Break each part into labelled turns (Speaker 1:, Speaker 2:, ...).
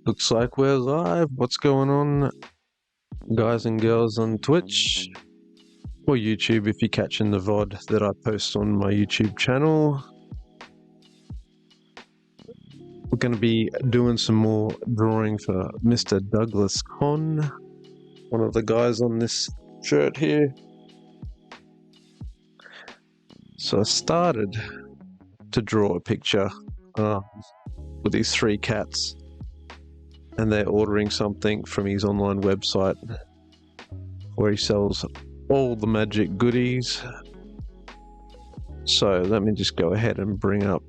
Speaker 1: Looks like we're live. What's going on, guys and girls on Twitch or YouTube if you're catching the VOD that I post on my YouTube channel? We're going to be doing some more drawing for Mr. Douglas Conn, one of the guys on this shirt here. So I started to draw a picture with these three cats, and they're ordering something from his online website where he sells all the magic goodies. So let me just go ahead and bring up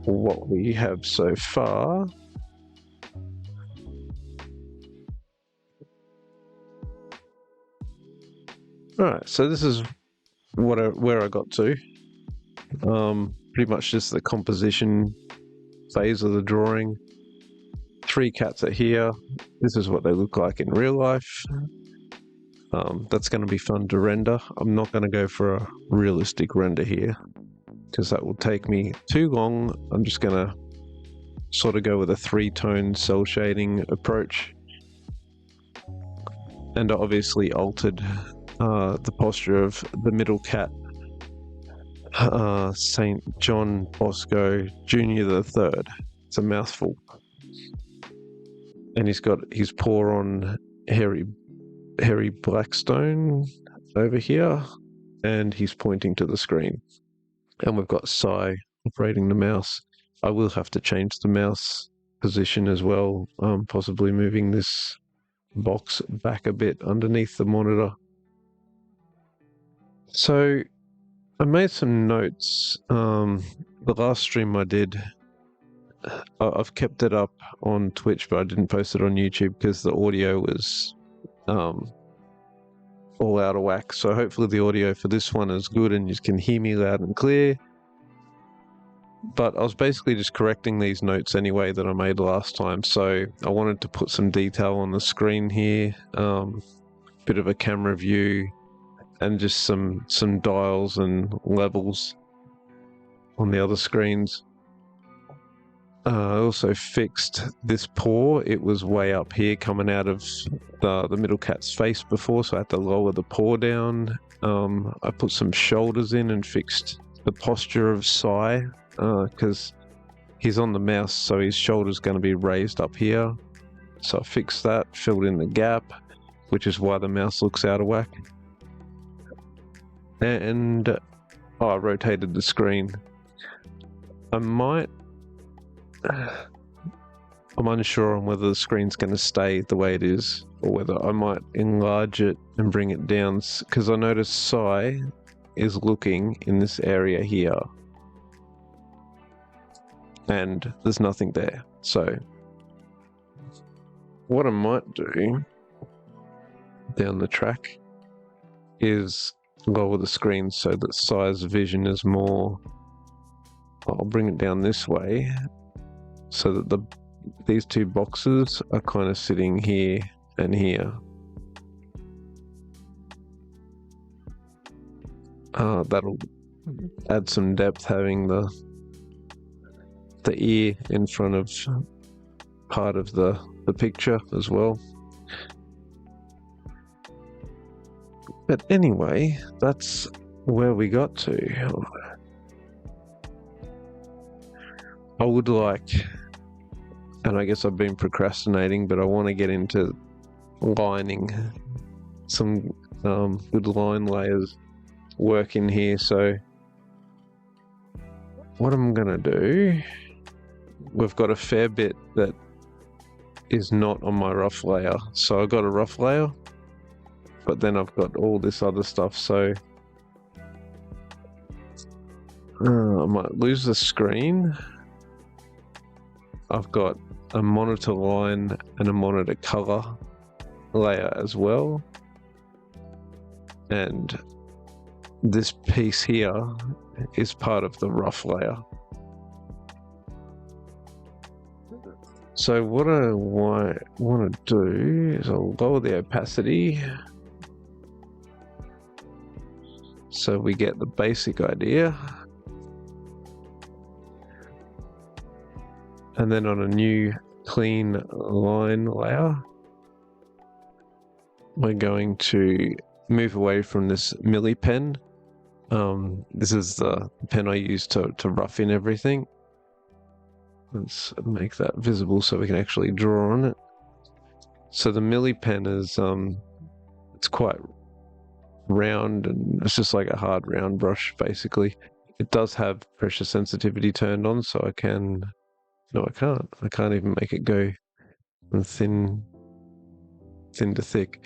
Speaker 1: what we have so far. Alright, so this is where I got to. Pretty much just the composition phase of the drawing. Three cats are here. This is what they look like in real life. That's going to be fun to render. I'm not going to go for a realistic render here because that will take me too long. I'm just going to sort of go with a three-tone cell shading approach, and obviously altered the posture of the middle cat, St. John Bosco Jr. the Third. It's a mouthful. And he's got his paw on Harry Blackstone over here, and he's pointing to the screen. And we've got Sai operating the mouse. I will have to change the mouse position as well, possibly moving this box back a bit underneath the monitor. So I made some notes. The last stream I did, I've kept it up on Twitch, but I didn't post it on YouTube because the audio was all out of whack. So hopefully the audio for this one is good and you can hear me loud and clear. But I was basically just correcting these notes anyway that I made last time. So I wanted to put some detail on the screen here, bit of a camera view, and just some dials and levels on the other screens. I also fixed this paw. It was way up here coming out of the middle cat's face before, so I had to lower the paw down. I put some shoulders in and fixed the posture of Sai, because he's on the mouse, so his shoulder's going to be raised up here. So I fixed that, filled in the gap, which is why the mouse looks out of whack. And I rotated the screen. I'm unsure on whether the screen's going to stay the way it is or whether I might enlarge it and bring it down, because I noticed Sai is looking in this area here and there's nothing there. So what I might do down the track is lower the screen so that Sai's vision is more... I'll bring it down this way so that these two boxes are kind of sitting here and here. That'll add some depth, having the ear in front of part of the picture as well. But anyway, that's where we got to. I would like, and I guess I've been procrastinating, but I want to get into lining some good line layers work in here. So what I'm gonna do, we've got a fair bit that is not on my rough layer. So I've got a rough layer, but then I've got all this other stuff. So I might lose the screen. I've got a monitor line and a monitor color layer as well. And this piece here is part of the rough layer. So what I want to do is I'll lower the opacity so we get the basic idea. And then on a new clean line layer. We're going to move away from this milli pen. This is the pen I use to rough in everything. Let's make that visible so we can actually draw on it. So the milli pen is it's quite round, and it's just like a hard round brush basically. It does have pressure sensitivity turned on, so I can no I can't even make it go from thin to thick.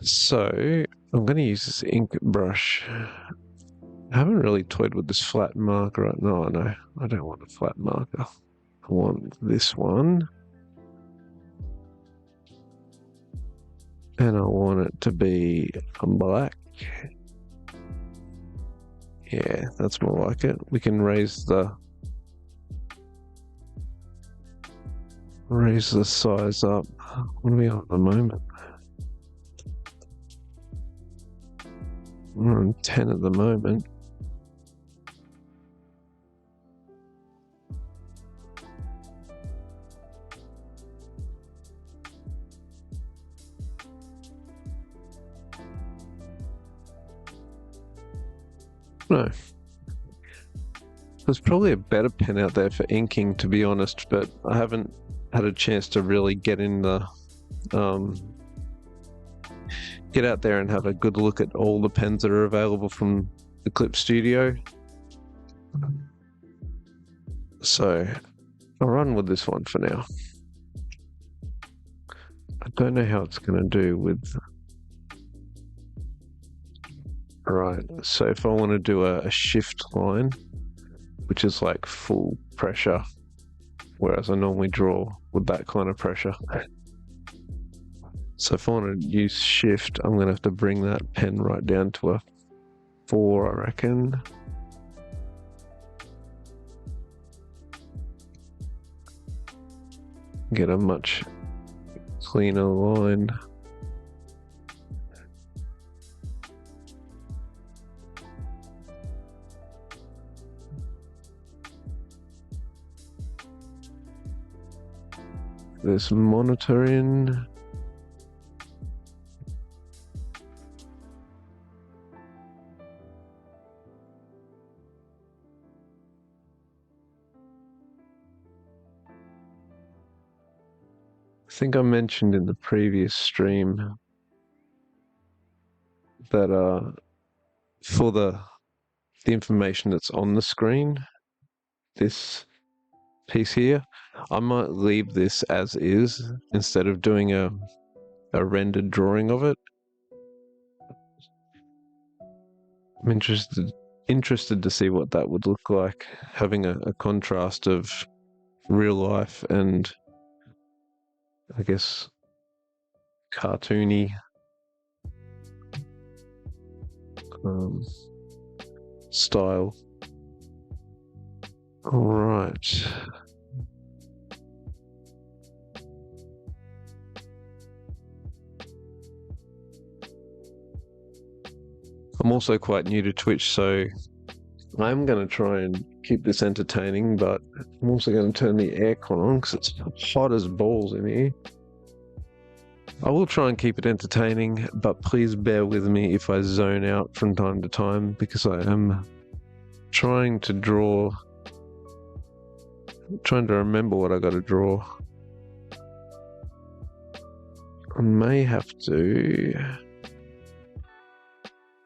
Speaker 1: So I'm going to use this ink brush. I haven't really toyed with this flat marker. No, I don't want a flat marker. I want this one. And I want it to be black. Yeah, that's more like it. We can raise the size up. What are we on at the moment? We're on 10 at the moment. No. There's probably a better pen out there for inking, to be honest, but I haven't had a chance to really get in the get out there and have a good look at all the pens that are available from the Clip Studio. So I'll run with this one for now. I don't know how it's going to do with... Right, so if I want to do a shift line, which is like full pressure, whereas I normally draw with that kind of pressure. So if I want to use shift, I'm going to have to bring that pen right down to a 4, I reckon. Get a much cleaner line. This monitoring. I think I mentioned in the previous stream that for the information that's on the screen, this piece here, I might leave this as is instead of doing a rendered drawing of it. I'm interested to see what that would look like, having a contrast of real life and, I guess, cartoony style. All right. I'm also quite new to Twitch, so I'm going to try and keep this entertaining, but I'm also going to turn the aircon on because it's hot as balls in here. I will try and keep it entertaining, but please bear with me if I zone out from time to time, because I am trying to remember what I got to draw. I may have to...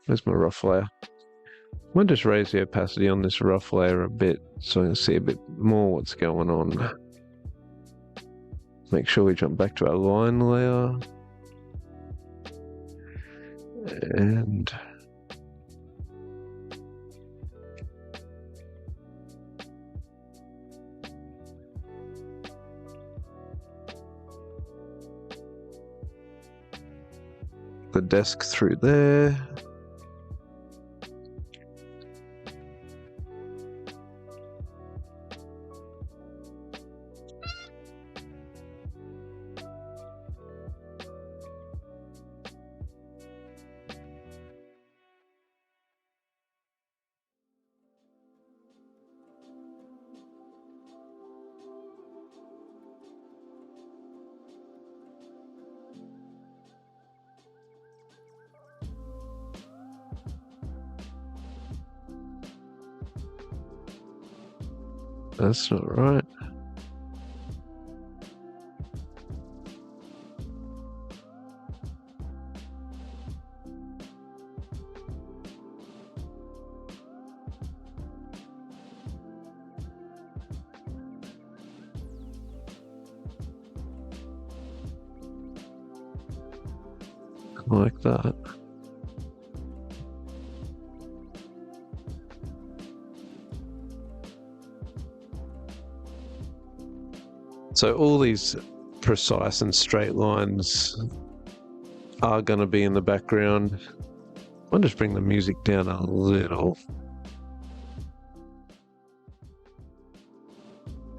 Speaker 1: Where's my rough layer? I might just raise the opacity on this rough layer a bit so I can see a bit more what's going on. Make sure we jump back to our line layer. And the desk through there. That's not right. Like that. So all these precise and straight lines are going to be in the background. I'll just bring the music down a little.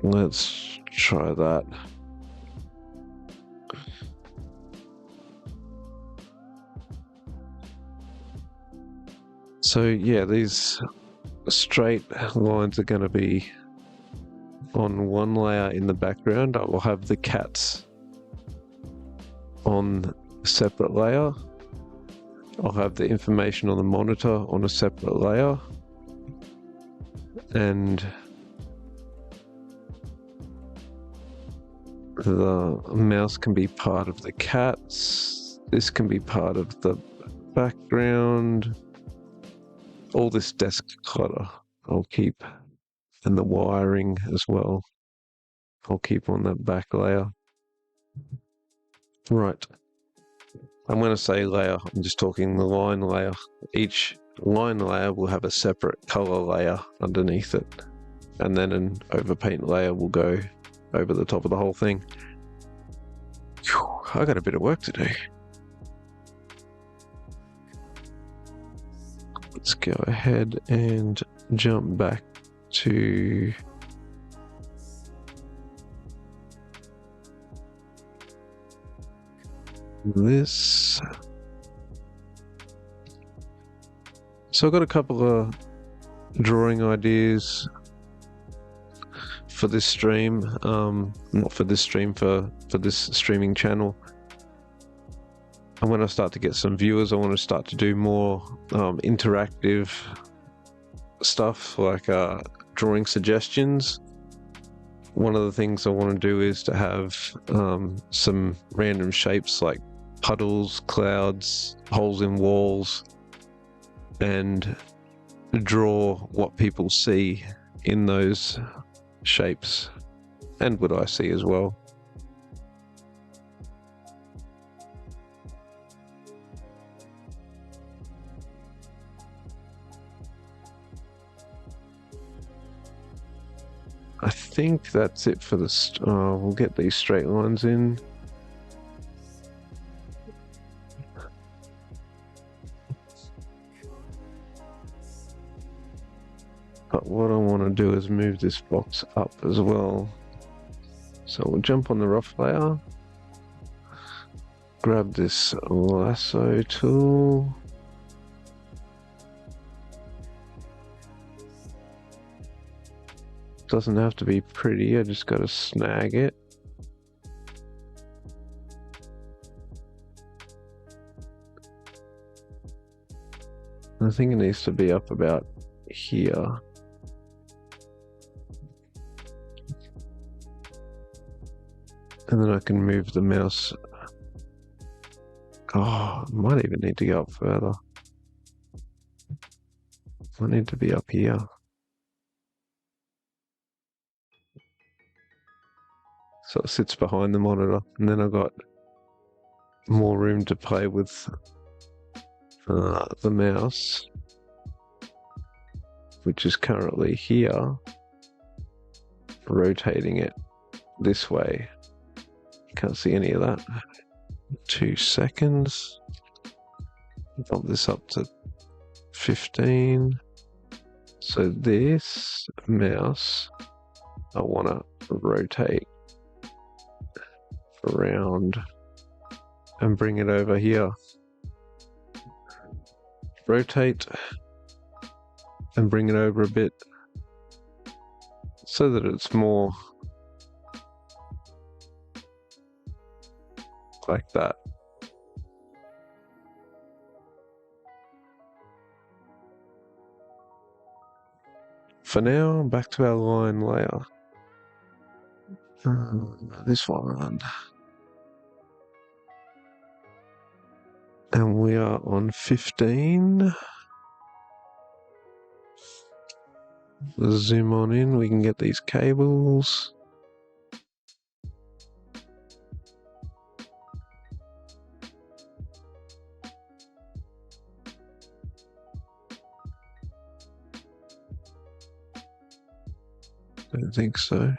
Speaker 1: Let's try that. So yeah, these straight lines are going to be on one layer in the background. I will have the cats on a separate layer. I'll have the information on the monitor on a separate layer. And the mouse can be part of the cats. This can be part of the background. All this desk clutter I'll keep, and the wiring as well. I'll keep on that back layer. Right. I'm going to say layer. I'm just talking the line layer. Each line layer will have a separate color layer underneath it. And then an overpaint layer will go over the top of the whole thing. Whew, I got a bit of work to do. Let's go ahead and jump back to this. So I've got a couple of drawing ideas for this stream, not for this stream, for this streaming channel. And when I start to get some viewers, I want to start to do more interactive stuff, like drawing suggestions. One of the things I want to do is to have some random shapes like puddles, clouds, holes in walls, and draw what people see in those shapes and what I see as well. I think that's it for this. We'll get these straight lines in. But what I want to do is move this box up as well. So we'll jump on the rough layer, grab this lasso tool, doesn't have to be pretty, I just got to snag it. I think it needs to be up about here. And then I can move the mouse. Oh, might even need to go up further. I need to be up here. So it sits behind the monitor, and then I've got more room to play with the mouse, which is currently here, rotating it this way. Can't see any of that. 2 seconds. Bump this up to 15. So this mouse, I want to rotate around and bring it over here. Rotate and bring it over a bit so that it's more like that. for now, back to our line layer. This one. And we are on 15. Let's zoom on in, we can get these cables. Don't think so.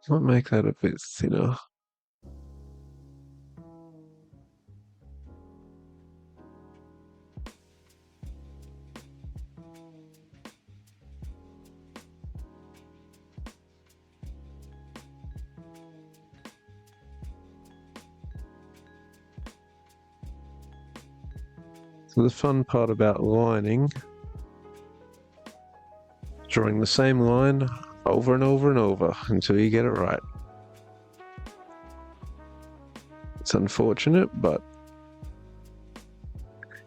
Speaker 1: Might make that a bit thinner. So the fun part about lining, drawing the same line over and over and over until you get it right. It's unfortunate, but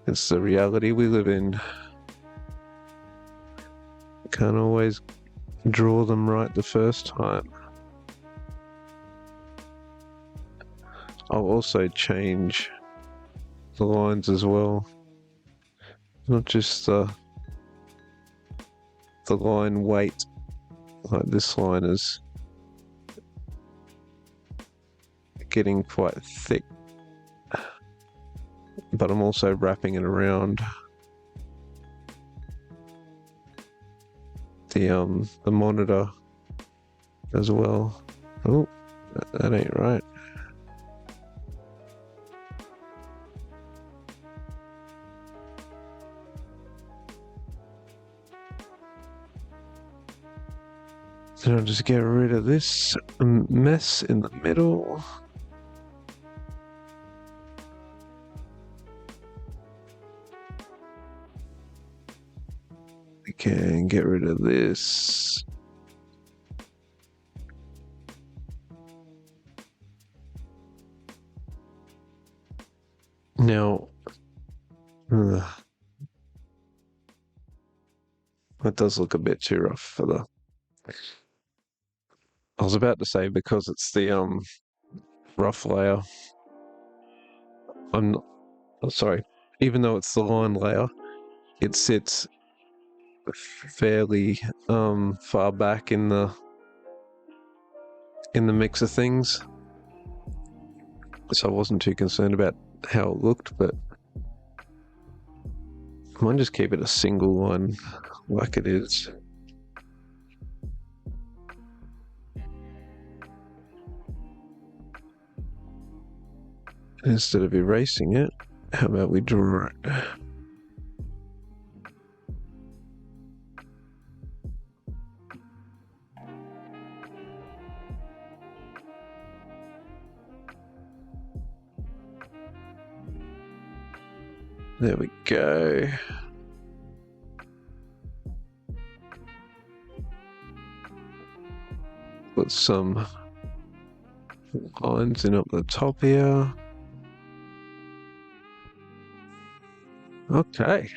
Speaker 1: it's the reality we live in. Can't always draw them right the first time. I'll also change the lines as well. Not just the line weight, like this line is getting quite thick, but I'm also wrapping it around the monitor as well. Oh, that ain't right. So I'll just get rid of this mess in the middle. We can get rid of this. Now, that does look a bit too rough for the... I was about to say because it's the rough layer. I'm not, sorry, even though it's the line layer, it sits fairly far back in the mix of things. So I wasn't too concerned about how it looked, but I might just keep it a single line like it is. Instead of erasing it, how about we draw it? There we go. Put some lines in up the top here. Okay.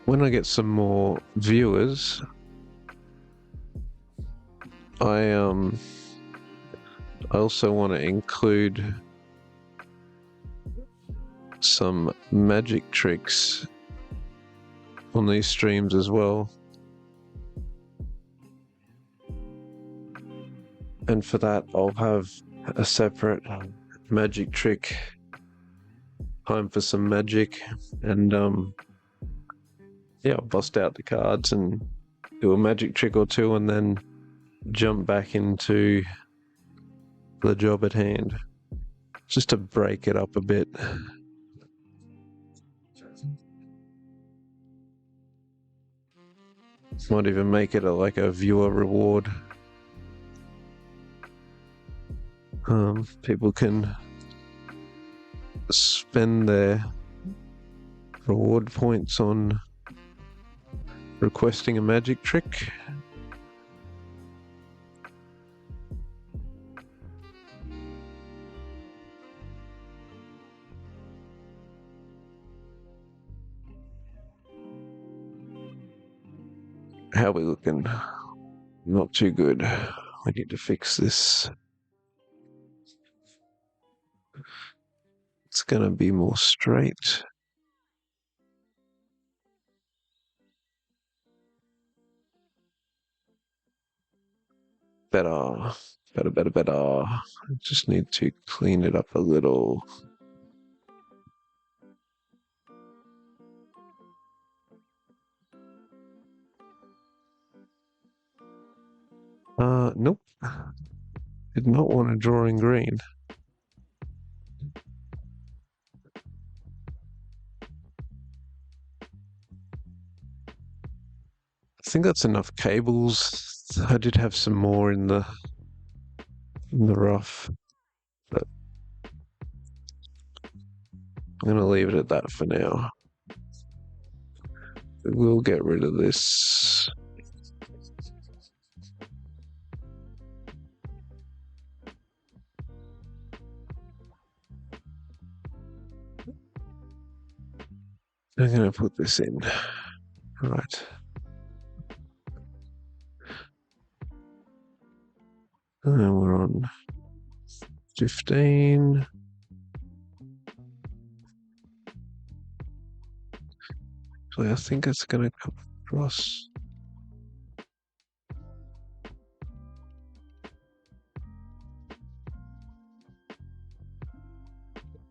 Speaker 1: When I get some more viewers, I also want to include some magic tricks on these streams as well. And for that, I'll have a separate magic trick time for some magic, and yeah, I'll bust out the cards and do a magic trick or two and then jump back into the job at hand, just to break it up a bit. Might even make it like a viewer reward. People can spend their reward points on requesting a magic trick. How are we looking? Not too good. I need to fix this. It's gonna be more straight. Better. Better. I just need to clean it up a little. Nope. Did not want to draw in green. I think that's enough cables. I did have some more in the rough, but I'm gonna leave it at that for now. We'll get rid of this. I'm gonna put this in. Right. And we're on 15. So I think it's gonna come across.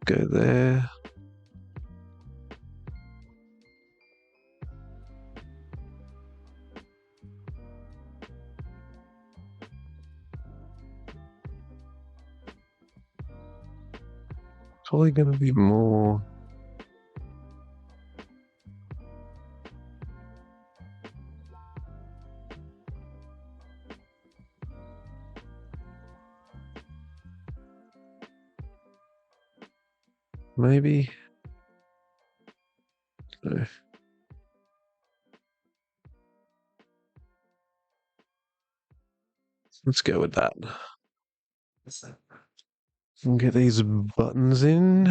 Speaker 1: Go there. Probably gonna be more. Maybe. No. Let's go with that. And get these buttons in.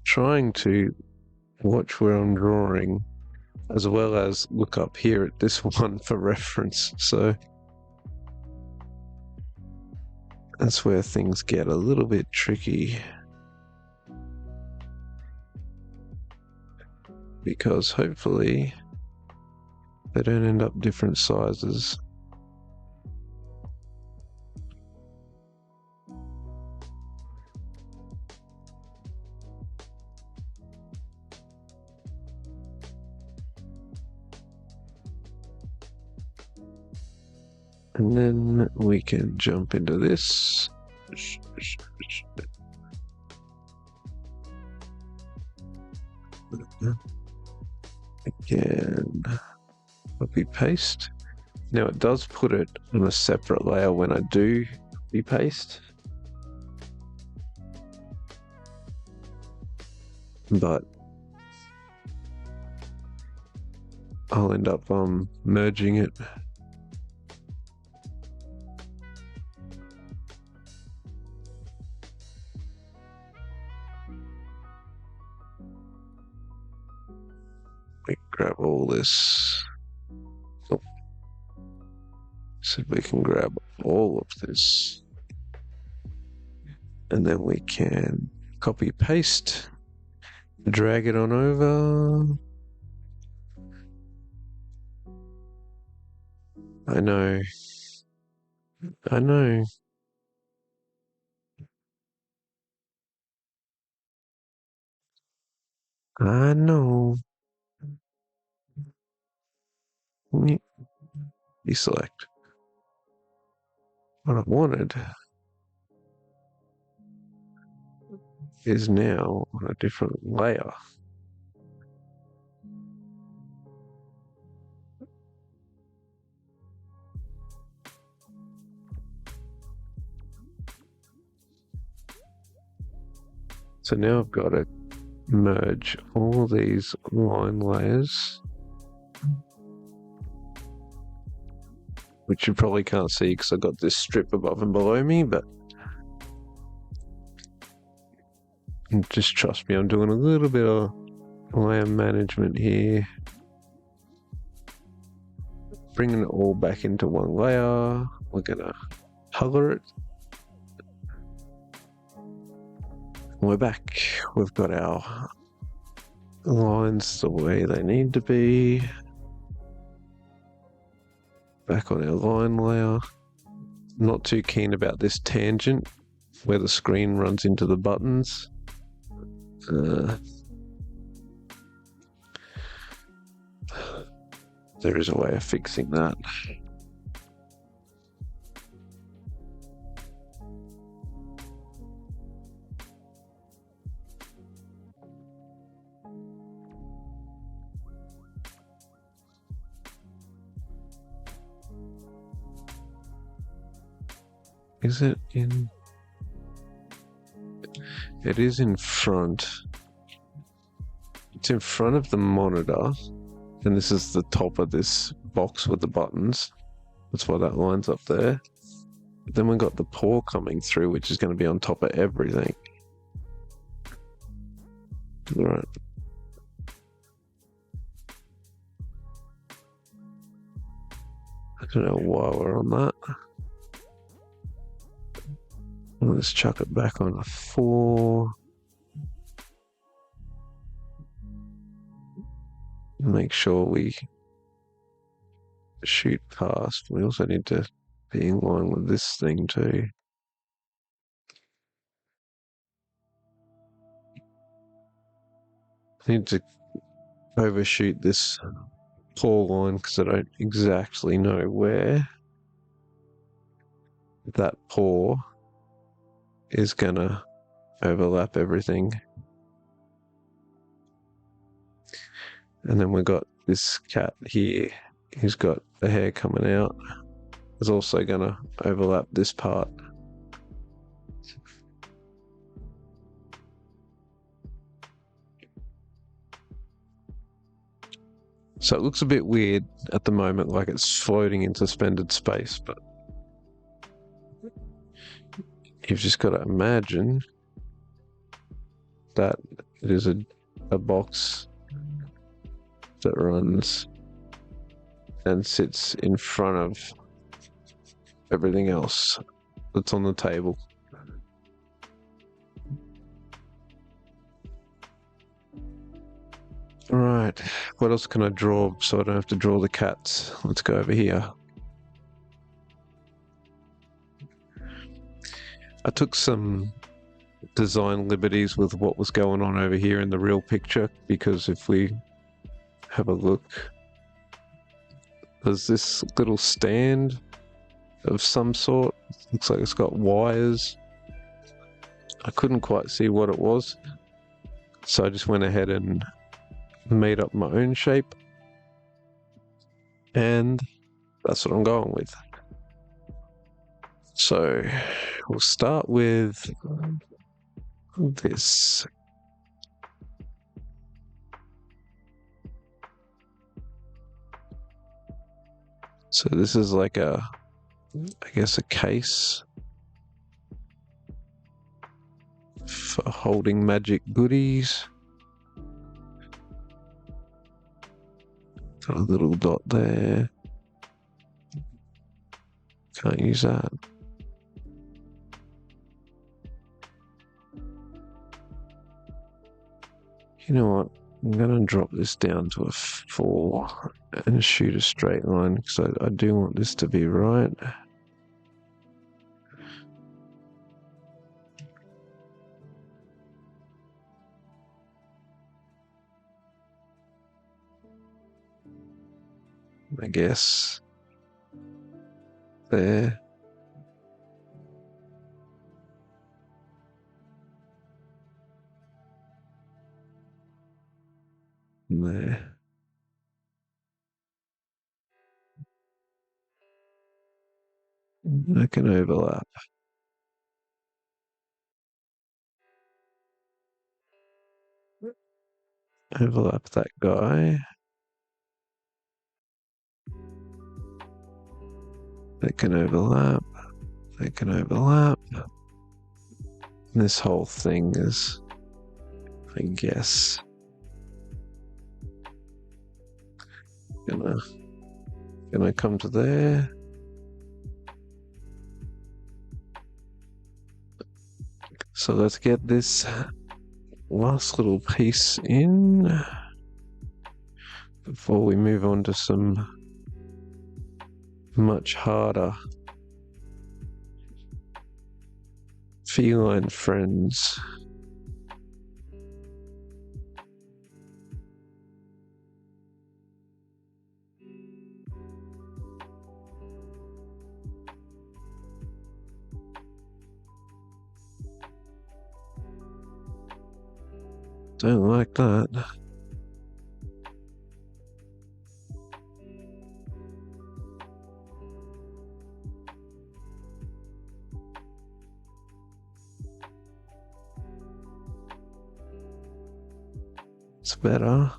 Speaker 1: Trying to watch where I'm drawing, as well as look up here at this one for reference. So that's where things get a little bit tricky, because hopefully they don't end up different sizes. And then we can jump into this. Again, copy paste. Now it does put it on a separate layer when I do copy paste, but I'll end up merging it. We grab all this. Oh. So we can grab all of this, and then we can copy paste, drag it on over. I know. I know. I know. Deselect. what I wanted is now on a different layer. So now I've got to merge all these line layers, which you probably can't see because I've got this strip above and below me, but just trust me, I'm doing a little bit of layer management here. Bringing it all back into one layer. We're gonna color it. We're back. We've got our lines the way they need to be. Back on our line layer. Not too keen about this tangent where the screen runs into the buttons. There is a way of fixing that. Is it in? It is in front. It's in front of the monitor, and this is the top of this box with the buttons. That's why that line's up there. But then we've got the paw coming through, which is going to be on top of everything. All right. I don't know why we're on that. Let's chuck it back on a 4. Make sure we shoot past. We also need to be in line with this thing too. I need to overshoot this paw line because I don't exactly know where that paw is gonna overlap everything. And then we've got this cat here who's got the hair coming out. Is also gonna overlap this part. So it looks a bit weird at the moment, like it's floating in suspended space, but you've just got to imagine that it is a box that runs and sits in front of everything else that's on the table. Right, what else can I draw so I don't have to draw the cats? Let's go over here. I took some design liberties with what was going on over here in the real picture, because if we have a look, there's this little stand of some sort. Looks like it's got wires. I couldn't quite see what it was, so I just went ahead and made up my own shape, and that's what I'm going with. So we'll start with this. So this is like I guess a case for holding magic goodies. Got a little dot there. Can't use that. You know what? I'm going to drop this down to a 4 and shoot a straight line, because I do want this to be right. I guess. There. there. I can overlap. Overlap that guy. They can overlap. They can overlap. And this whole thing is, I guess, gonna come to there. So let's get this last little piece in before we move on to some much harder feline friends. Don't like that. It's better.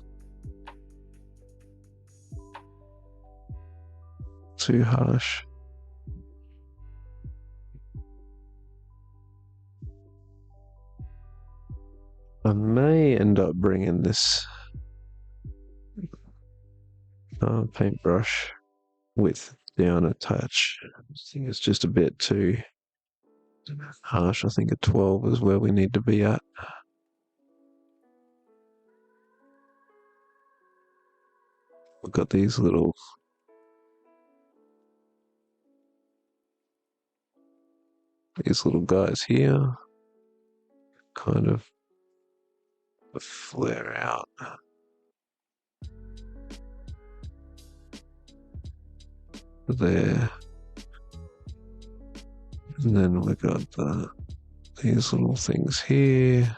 Speaker 1: Too harsh. I may end up bringing this paintbrush width down a touch. I think it's just a bit too harsh. I think a 12 is where we need to be at. We've got these little guys here, kind of flare out. There. And then we got these little things here.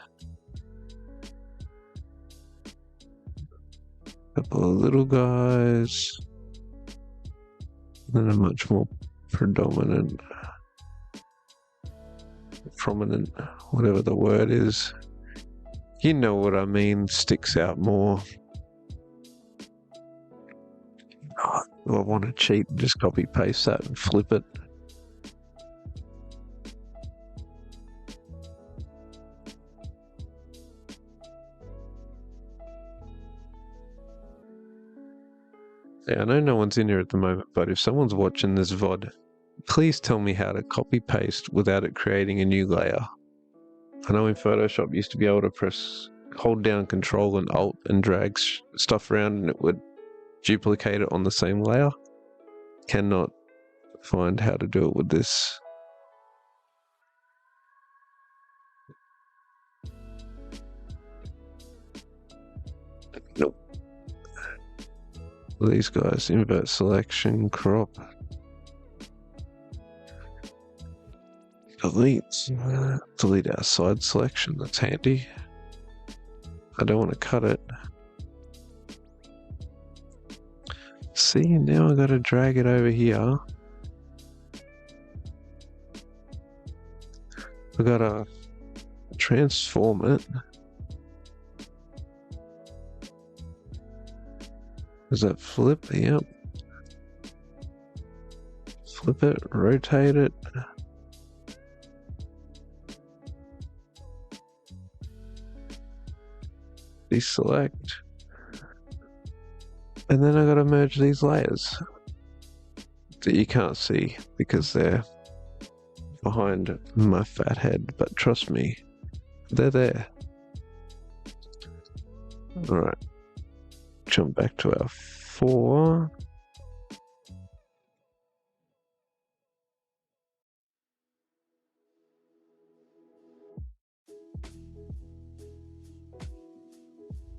Speaker 1: A couple of little guys. And then a much more prominent, whatever the word is. You know what I mean, sticks out more. Oh, do I want to cheat and just copy paste that and flip it? Yeah, I know no one's in here at the moment, but if someone's watching this VOD, please tell me how to copy paste without it creating a new layer. I know in Photoshop you used to be able to hold down Control and Alt and drag stuff around and it would duplicate it on the same layer. Cannot find how to do it with this. Nope. These guys, invert selection, crop. Delete our side selection, that's handy. I don't want to cut it. See, now I gotta drag it over here. I gotta transform it. Does that flip? Yep. Flip it, rotate it. Deselect. And then I gotta merge these layers that you can't see because they're behind my fat head, but trust me, they're there. Alright. Jump back to our 4.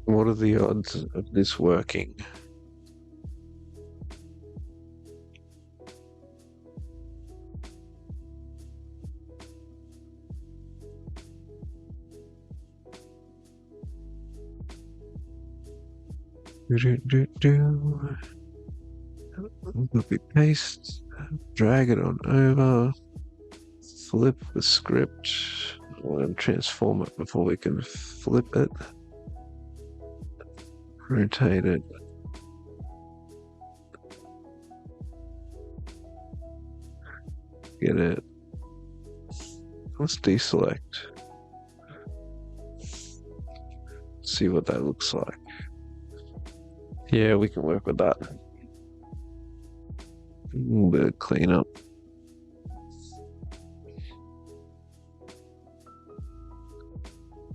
Speaker 1: What are the odds of this working? Copy paste, drag it on over, flip the script. I want to transform it before we can flip it. Rotate it. Get it. Let's deselect. See what that looks like. Yeah, we can work with that. A little bit of cleanup.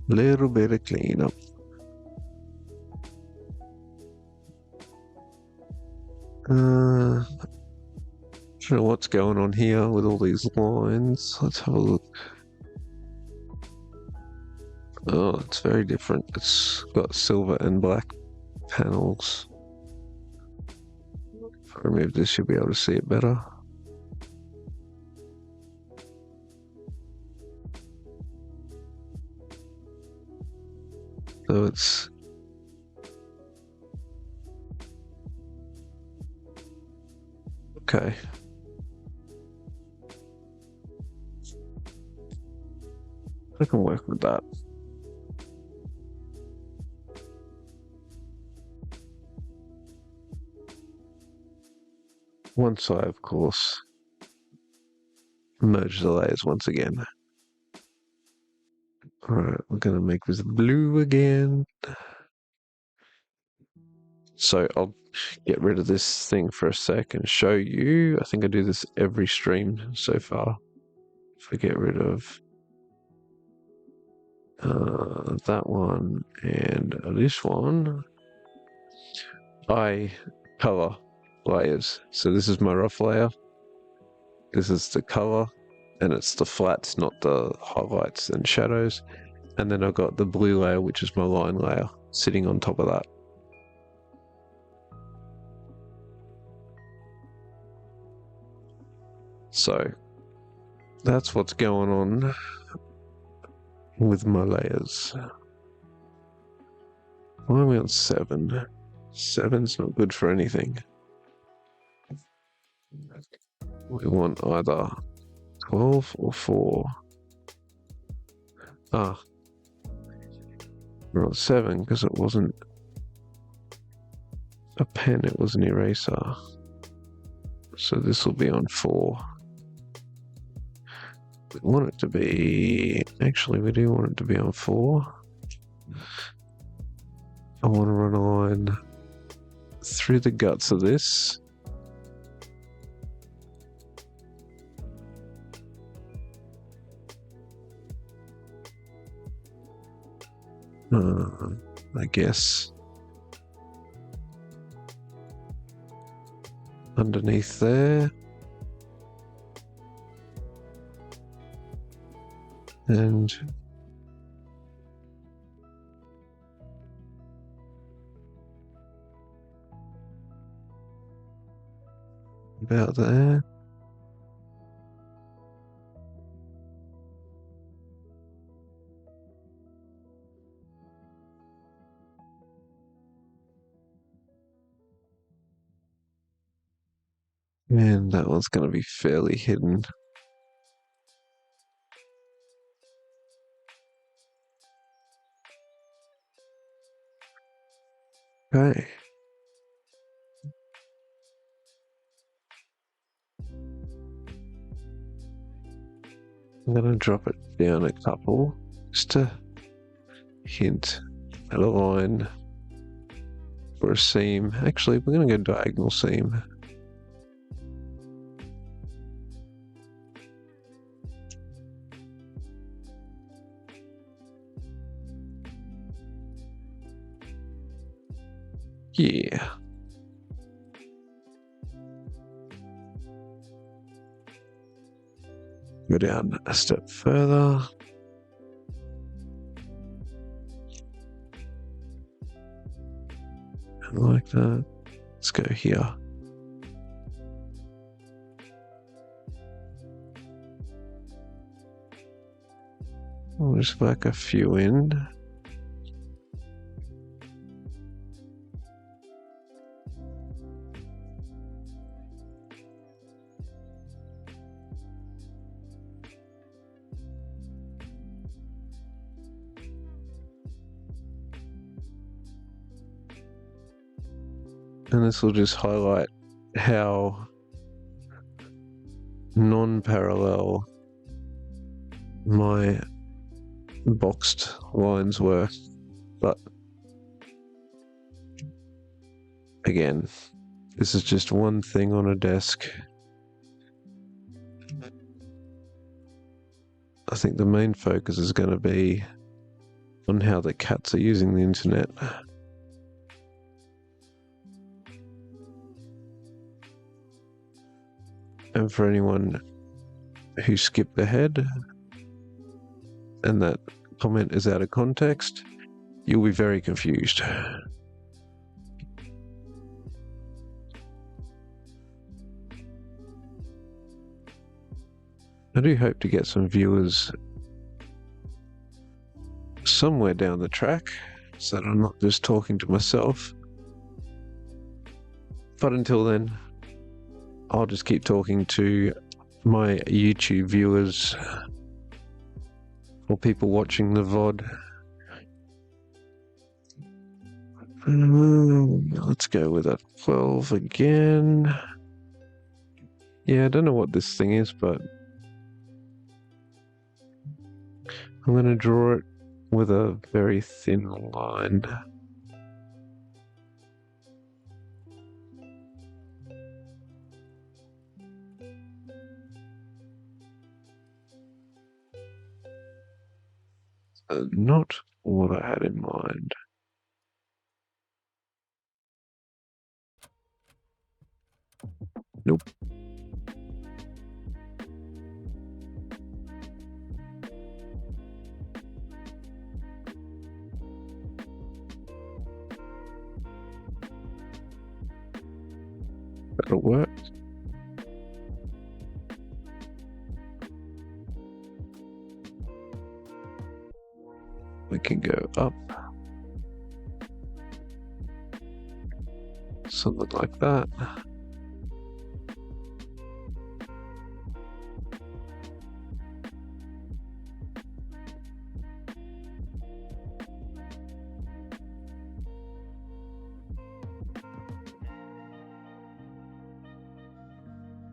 Speaker 1: Little bit of cleanup. I don't know what's going on here with all these lines. Let's have a look. Oh, it's very different. It's got silver and black panels. If I remove this, you'll be able to see it better. So it's okay. I can work with that. Once I, of course, merge the layers once again. Alright, we're gonna make this blue again. So I'll get rid of this thing for a sec and show you. I think I do this every stream so far. If I get rid of that one and this one, I color layers. So this is my rough layer. This is the color, and it's the flats, not the highlights and shadows. And then I've got the blue layer, which is my line layer, sitting on top of that. So that's what's going on with my layers. Why are we on 7? 7's not good for anything. We want either 12 or 4. Ah, we're on 7 because it wasn't a pen, it was an eraser. So this will be on 4. We want it to be, actually we do want it to be on 4. I want to run a line through the guts of this. I guess underneath there. And about there. And that one's going to be fairly hidden. Okay. I'm going to drop it down a couple just to hint at a line or a seam. Actually, we're going to go diagonal seam. Yeah. Go down a step further. And like that. Let's go here. We'll just whack a few in. And this will just highlight how non-parallel my boxed lines were. But again, this is just one thing on a desk. I think the main focus is going to be on how the cats are using the internet. And for anyone who skipped ahead and that comment is out of context, you'll be very confused. I do hope to get some viewers somewhere down the track so that I'm not just talking to myself. But until then, I'll just keep talking to my YouTube viewers or people watching the VOD. Let's go with a 12 again. Yeah, I don't know what this thing is, but I'm going to draw it with a very thin line. Not what I had in mind. Nope. That'll work. We can go up. Something like that.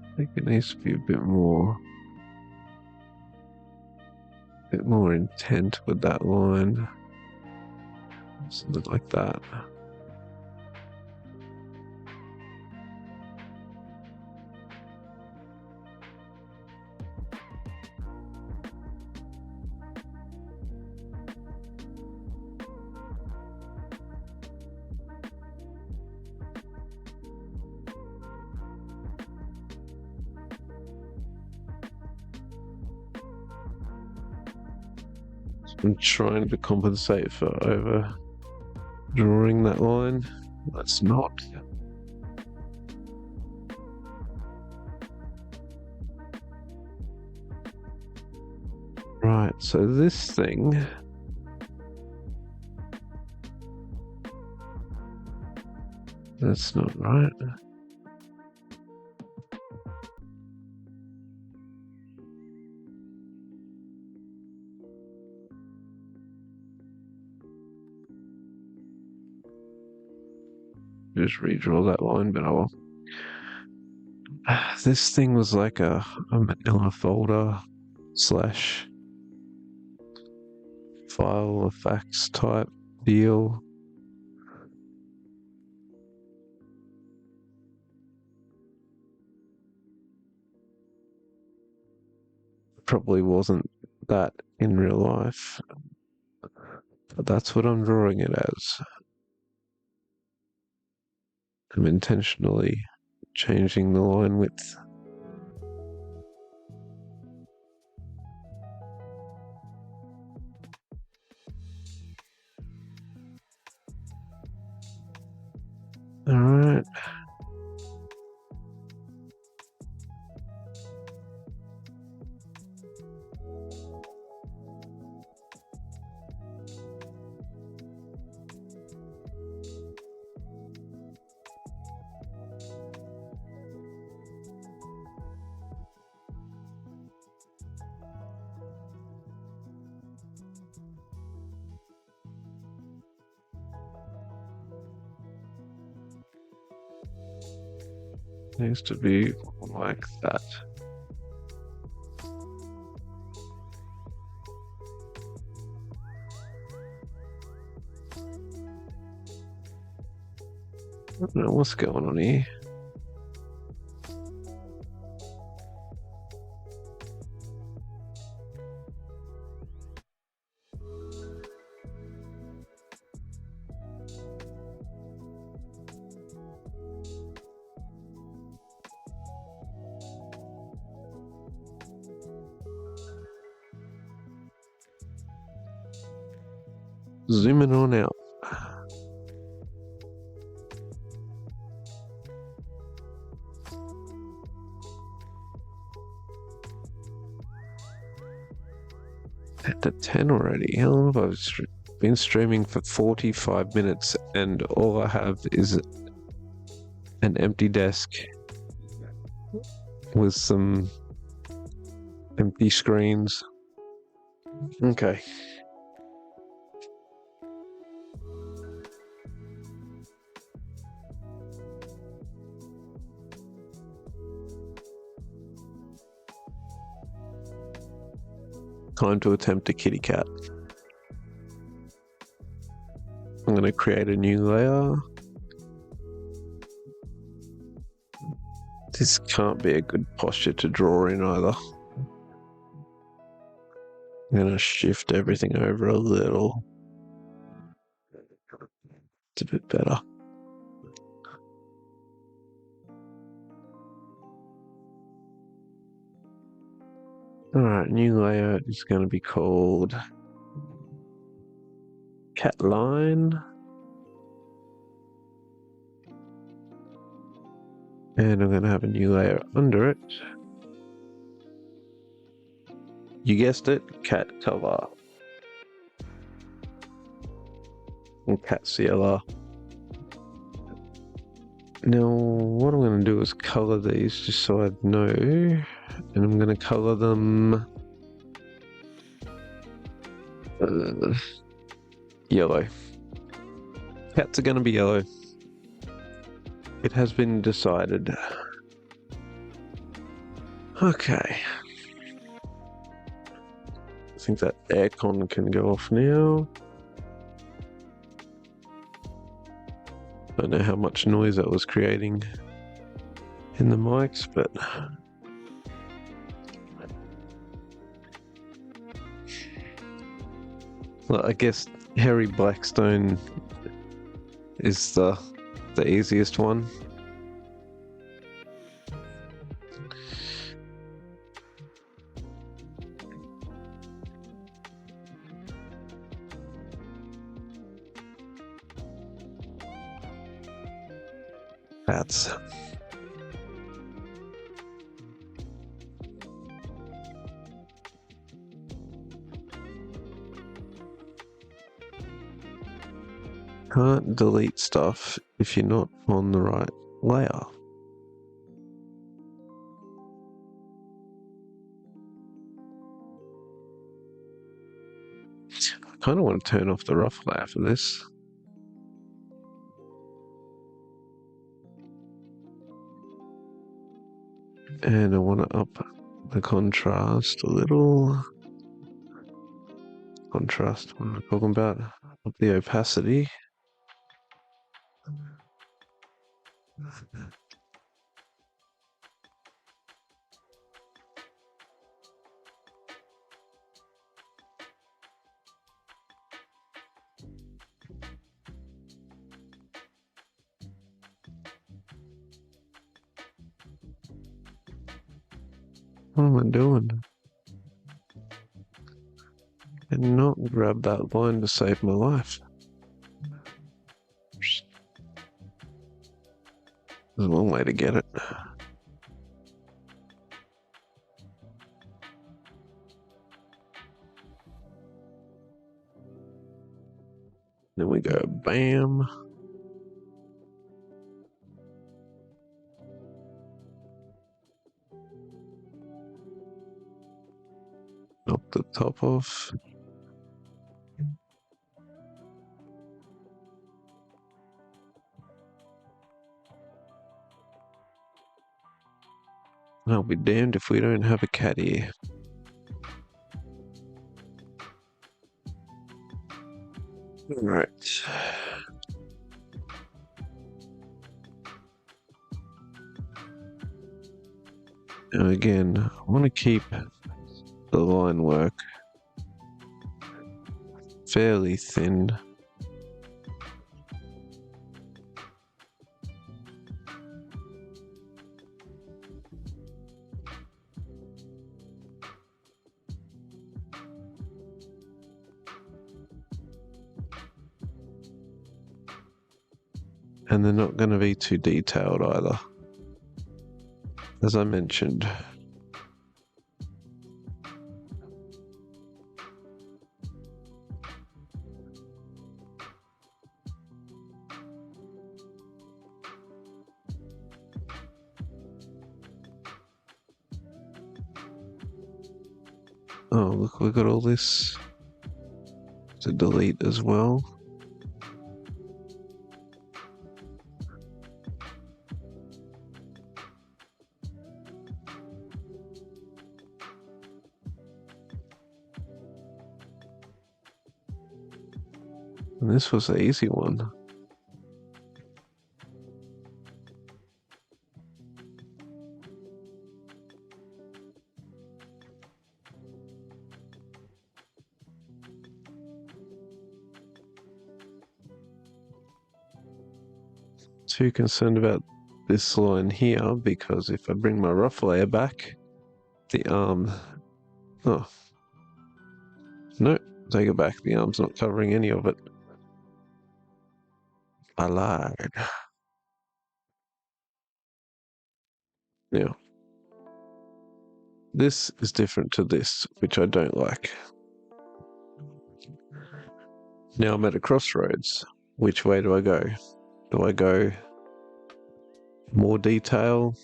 Speaker 1: I think it needs to be a bit more intent with that line. Something like that. I'm trying to compensate for over drawing that line. That's not. Right, so this thing that's not right. Just redraw that line, but oh well. This thing was like a manila folder slash file of facts type deal. Probably wasn't that in real life, but that's what I'm drawing it as. I'm intentionally changing the line width. Alright. Needs to be like that. I don't know what's going on here. Zooming on out. At the 10 already. How long have I been streaming for 45 minutes and all I have is an empty desk with some empty screens. Okay. Time to attempt a kitty cat. I'm going to create a new layer. This can't be a good posture to draw in either. I'm going to shift everything over a little. It's a bit better. Alright, new layout is going to be called cat line. And I'm going to have a new layer under it. You guessed it, cat color. And cat CLR. Now, what I'm going to do is color these just so I know. And I'm going to color them yellow. Cats are going to be yellow. It has been decided. Okay. I think that aircon can go off now. I don't know how much noise that was creating in the mics, but well, I guess Harry Blackstone is the easiest one. Cats. Can't delete stuff if you're not on the right layer. I kind of want to turn off the rough layer for this. And I want to up the contrast a little. Contrast, what am I talking about? Up the opacity. What am I doing? I did not grab that line to save my life. There's a long way to get it. Then we go bam. Knock the top off. I'll be damned if we don't have a cat here. Right. Now again, I want to keep the line work fairly thin. And they're not going to be too detailed either, as I mentioned. Oh, look, we've got all this to delete as well. And this was the easy one. Too concerned about this line here because if I bring my rough layer back, the arm... Oh. No, take it back. The arm's not covering any of it. I lied. Now, this is different to this, which I don't like. Now I'm at a crossroads. Which way do I go? Do I go more detail,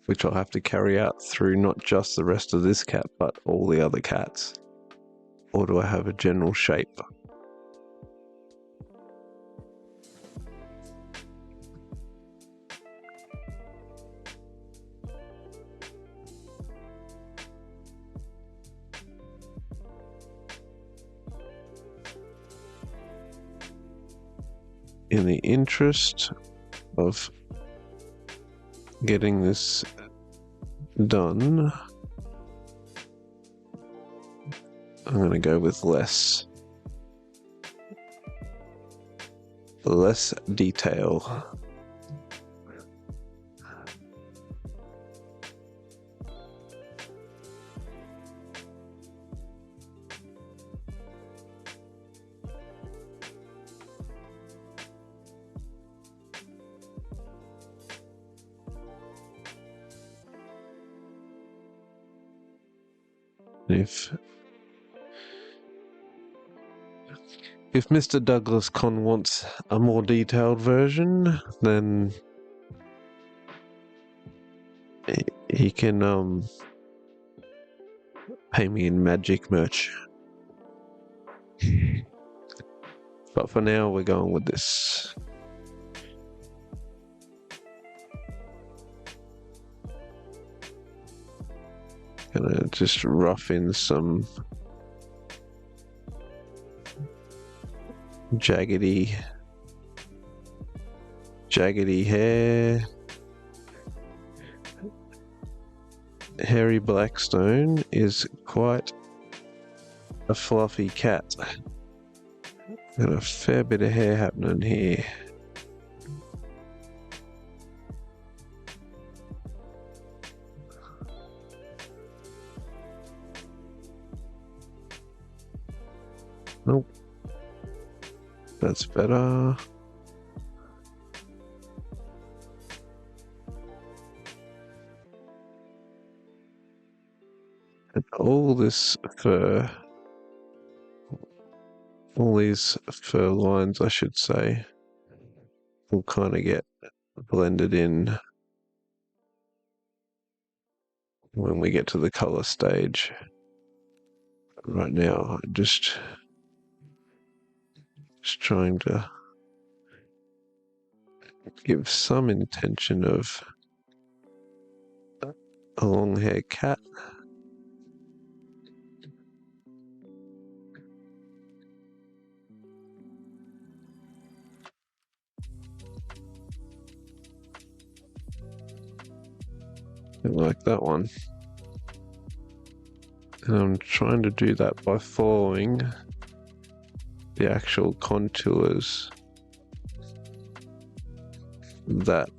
Speaker 1: which I'll have to carry out through not just the rest of this cat, but all the other cats? Or do I have a general shape? In the interest of getting this done, I'm going to go with less detail. If Mr. Douglas Conn wants a more detailed version, then he can pay me in magic merch. But for now, we're going with this. Gonna just rough in some jaggedy hair. Harry Blackstone is quite a fluffy cat. Got a fair bit of hair happening here. Nope. That's better. And all this fur, all these fur lines, I should say, will kind of get blended in when we get to the color stage. Right now, I'm just trying to give some intention of a long-haired cat. I like that one. And I'm trying to do that by following the actual contours that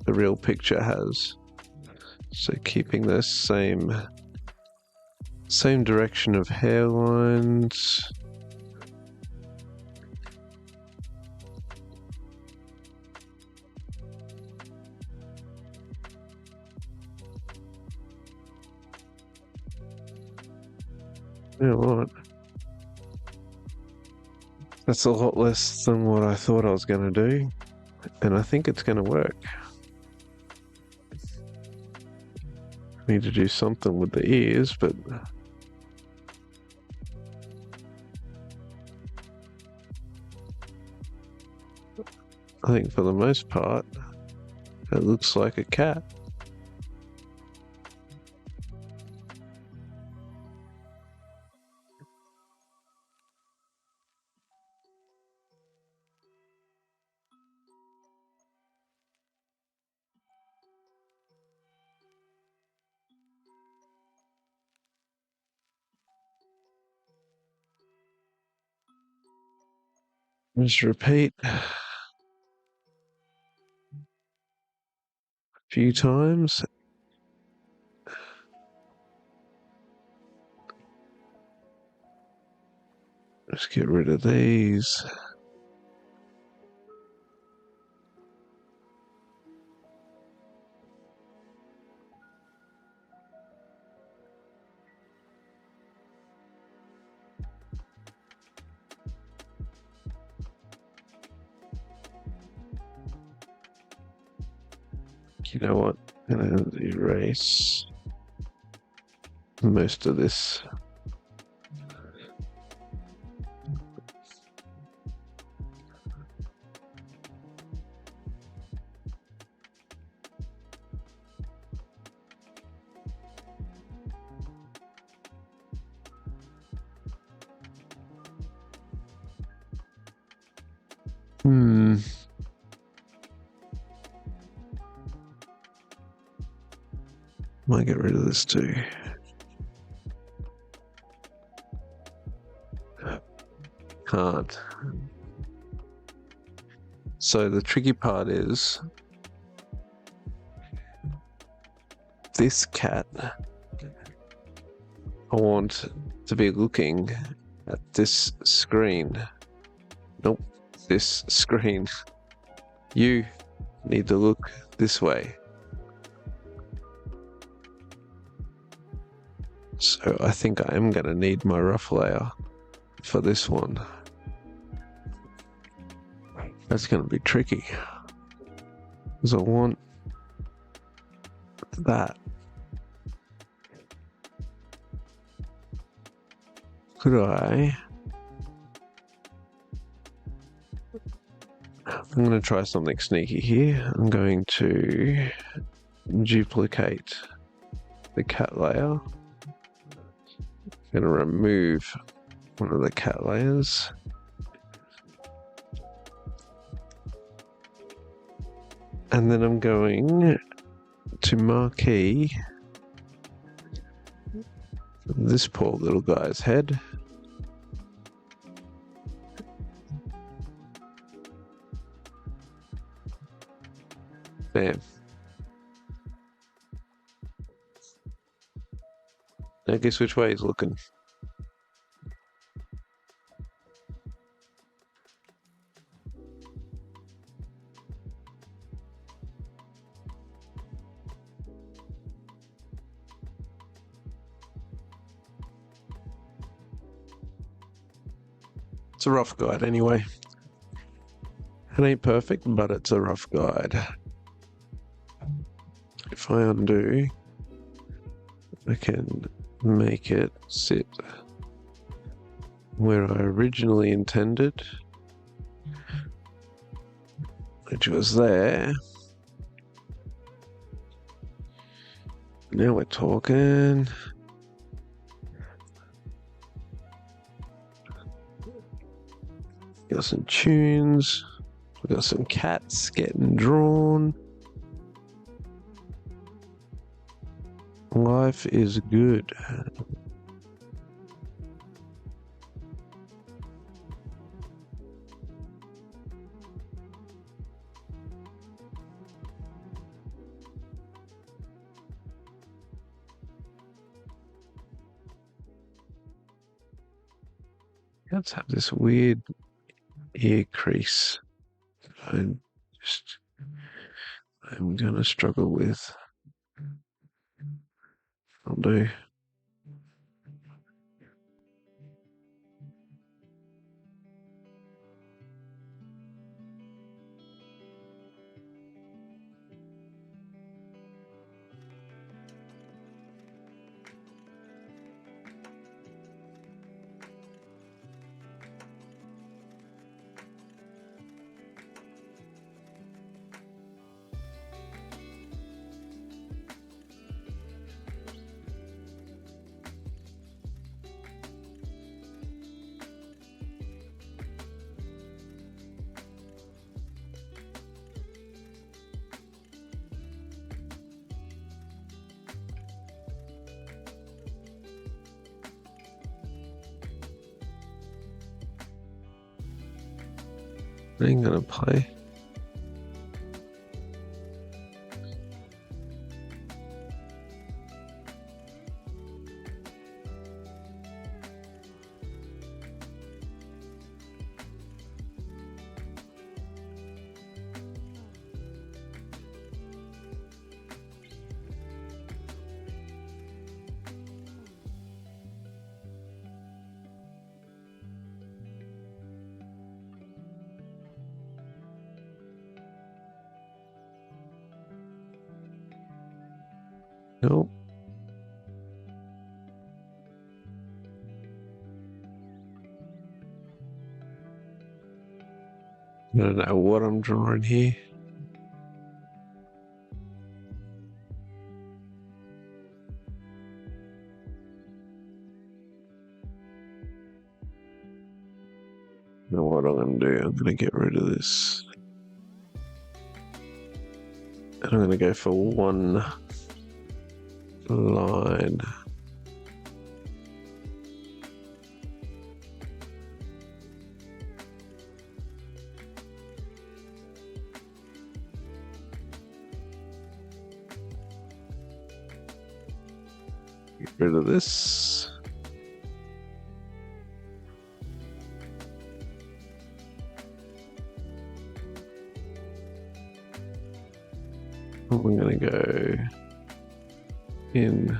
Speaker 1: the real picture has. So keeping the same direction of hairlines. You know what? That's a lot less than what I thought I was going to do, and I think it's going to work. I need to do something with the ears, but I think for the most part, it looks like a cat. Just repeat a few times. Let's get rid of these. You know what? I'm gonna erase most of this. Might get rid of this too. Can't. So the tricky part is this cat. I want to be looking at this screen. Nope, this screen. You need to look this way. So I think I am going to need my rough layer for this one. That's going to be tricky, because I want that. Could I? I'm going to try something sneaky here. I'm going to duplicate the cat layer. I'm going to remove one of the cat layers. And then I'm going to marquee this poor little guy's head. Bam. Now guess which way he's looking. It's a rough guide anyway. It ain't perfect, but it's a rough guide. If I undo, I can make it sit where I originally intended, which was there. Now we're talking. Got some tunes. We got some cats getting drawn. Life is good. Cats have this weird ear crease. I'm gonna struggle with. I'll do. I ain't gonna play. Nope. I don't know what I'm drawing here. You know what I'm gonna do? I'm gonna get rid of this. And I'm gonna go for one line. Get rid of this. I'm gonna go in.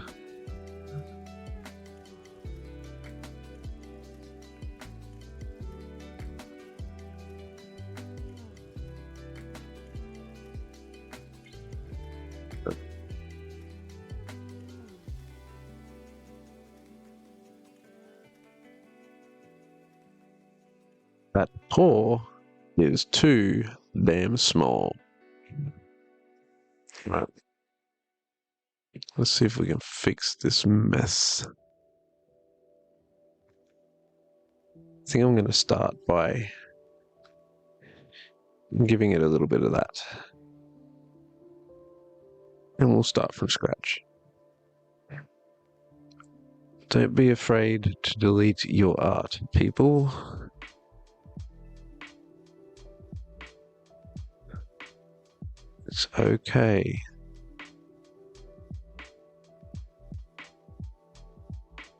Speaker 1: That paw is too damn small. Right. Let's see if we can fix this mess. I think I'm going to start by giving it a little bit of that. And we'll start from scratch. Don't be afraid to delete your art, people. It's okay.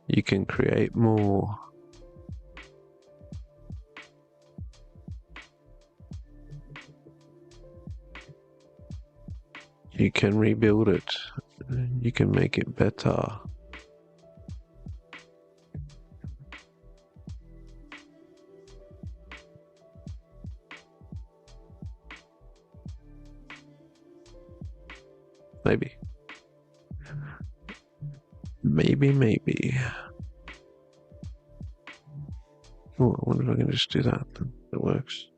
Speaker 1: You can create more. You can rebuild it. You can make it better. Maybe. Maybe. Oh, I wonder if I can just do that. It works.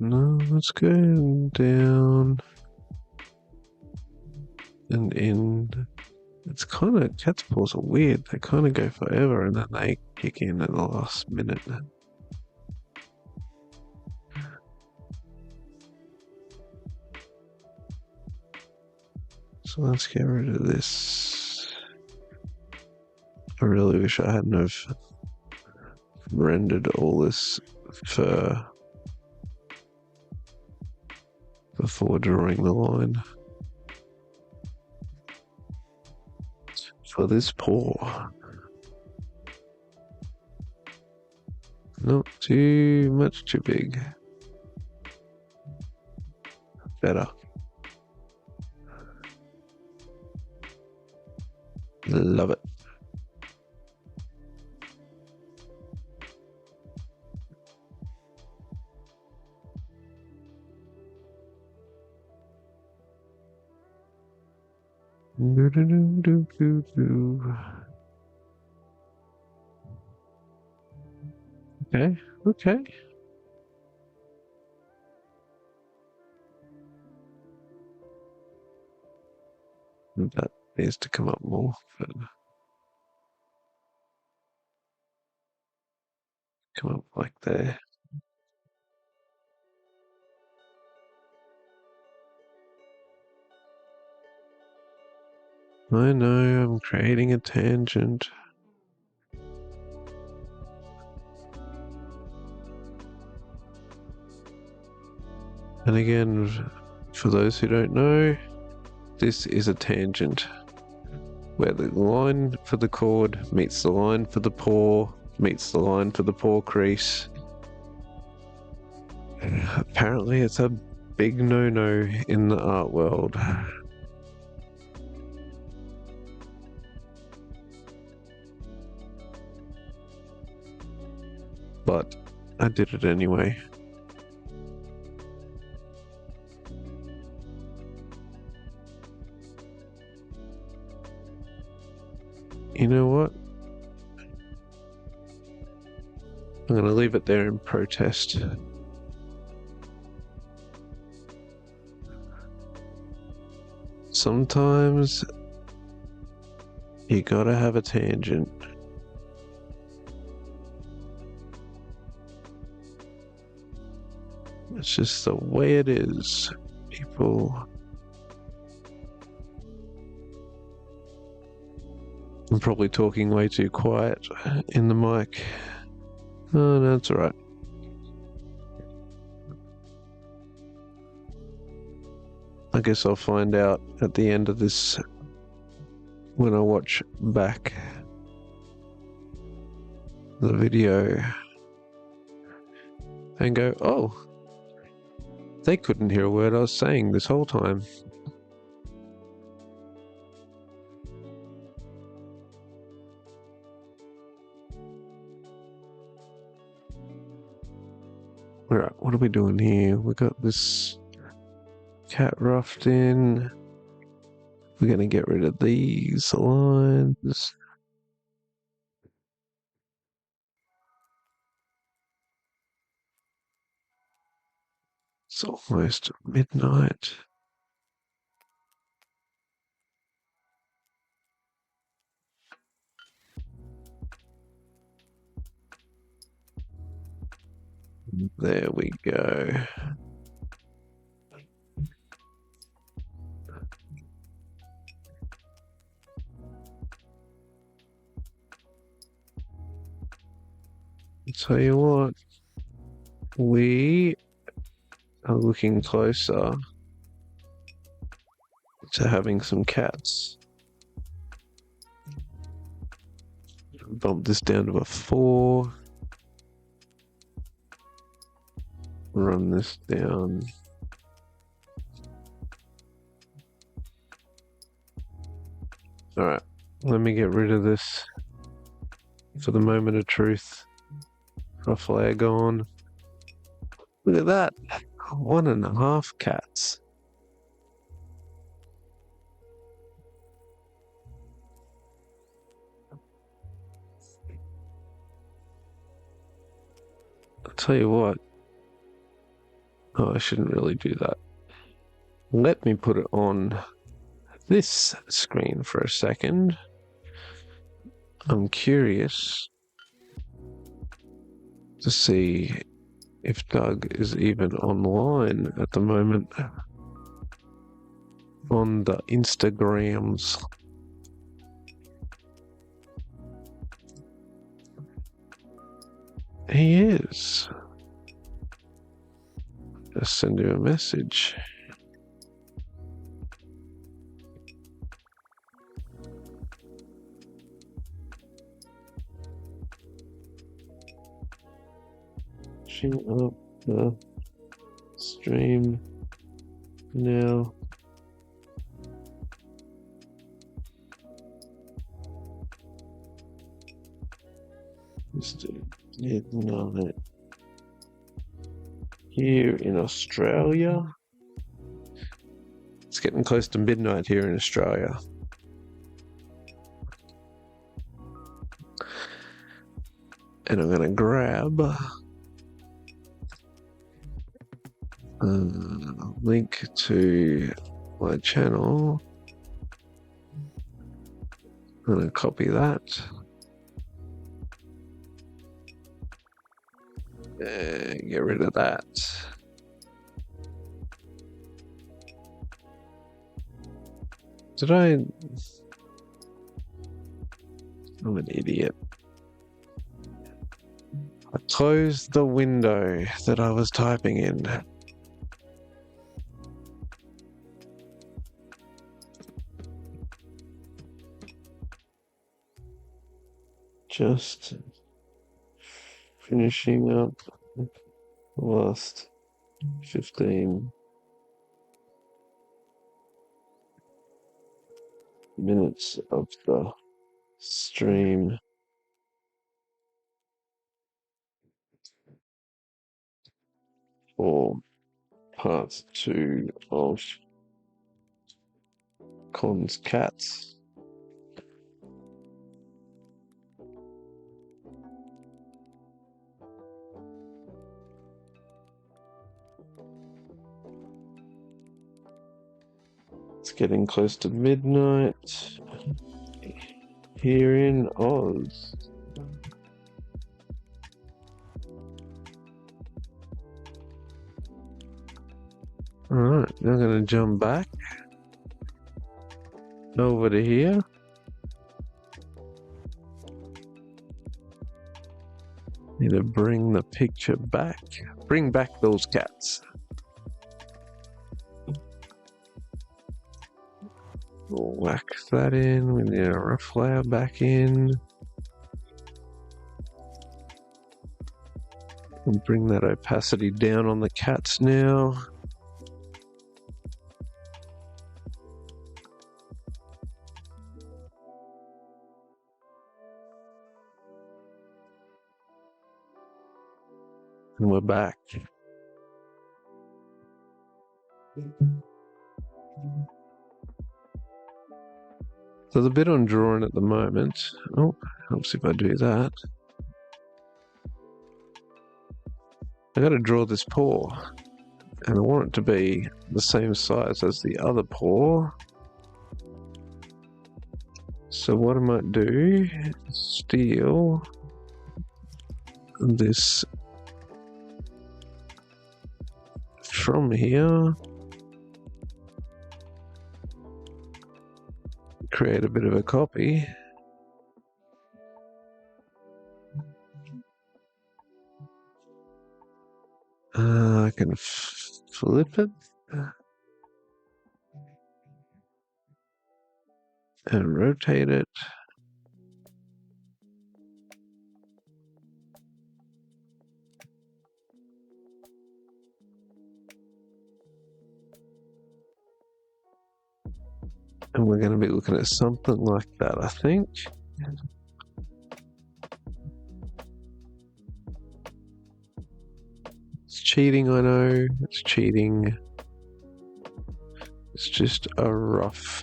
Speaker 1: No, let's go down and in. It's kind of, cat's paws are weird. They kind of go forever and then they kick in at the last minute. So let's get rid of this. I really wish I hadn't have rendered all this fur before drawing the line. For this paw. Not too much too big. Better. Love it. Do, do, do, do, do, do. Okay, okay. That needs to come up more. But come up like there. I know, I'm creating a tangent. And again, for those who don't know, this is a tangent where the line for the chord meets the line for the paw, meets the line for the paw crease. Apparently it's a big no-no in the art world. But I did it anyway. You know what? I'm going to leave it there in protest. Sometimes you gotta have a tangent. It's just the way it is, people. I'm probably talking way too quiet in the mic. Oh, no, that's alright. I guess I'll find out at the end of this when I watch back the video and go, oh, they couldn't hear a word I was saying this whole time. Alright, what are we doing here? We got this cat roughed in. We're gonna get rid of these lines. It's almost midnight. There we go. I'll tell you what, we are looking closer to having some cats. Bump this down to a 4. Run this down. Alright, let me get rid of this for the moment of truth. A flag on. Look at that. 1.5 cats. I'll tell you what. Oh, I shouldn't really do that. Let me put it on this screen for a second. I'm curious to see if Doug is even online at the moment on the Instagrams. He is. Just send you a message. Up the stream now. Midnight here in Australia. It's getting close to midnight here in Australia. And I'm gonna grab link to my channel. I'm gonna copy that. Get rid of that. Did I? I'm an idiot. I closed the window that I was typing in. Just finishing up the last 15 minutes of the stream. For part 2 of Conn's cats. It's getting close to midnight here in Oz. Alright, now I'm going to jump back over to here. Need to bring the picture back. Bring back those cats. We'll whack that in. We need a rough layer back in. And bring that opacity down on the cats now. And we're back. So the bit I'm drawing at the moment, oh, helps if I do that. I got to draw this paw, and I want it to be the same size as the other paw. So what I might do is steal this from here, create a bit of a copy. I can flip it and rotate it. And we're going to be looking at something like that, I think. It's cheating, I know. It's cheating. It's just a rough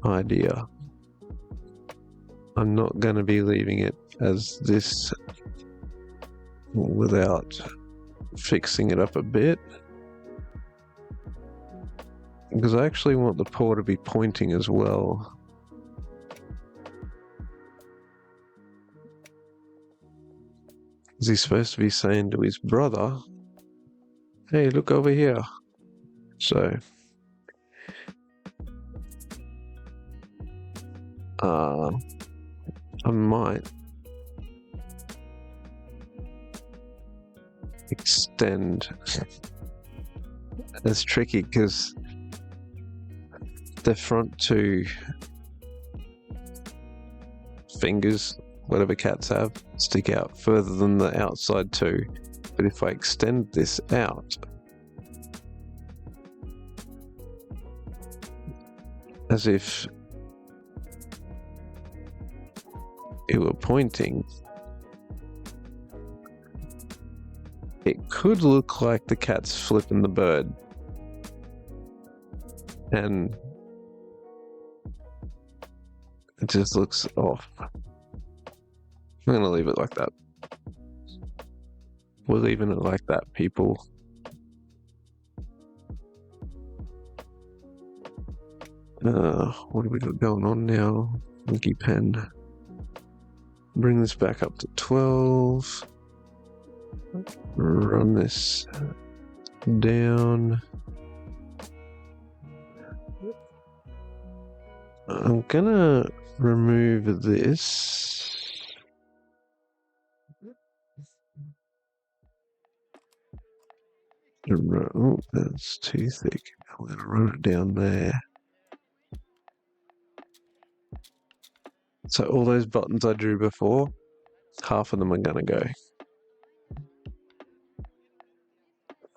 Speaker 1: idea. I'm not going to be leaving it as this without fixing it up a bit. Because I actually want the paw to be pointing as well. Is he supposed to be saying to his brother, hey, look over here? So, I might extend. It's tricky because the front two fingers, whatever cats have, stick out further than the outside two. But if I extend this out, as if it were pointing, it could look like the cat's flipping the bird. And it just looks off. I'm gonna leave it like that. We're leaving it like that, people. What have we got going on now? Monkey pen. Bring this back up to 12. Run this down. I'm gonna remove this. Oh, that's too thick. I'm gonna run it down there. So all those buttons I drew before, half of them are gonna go.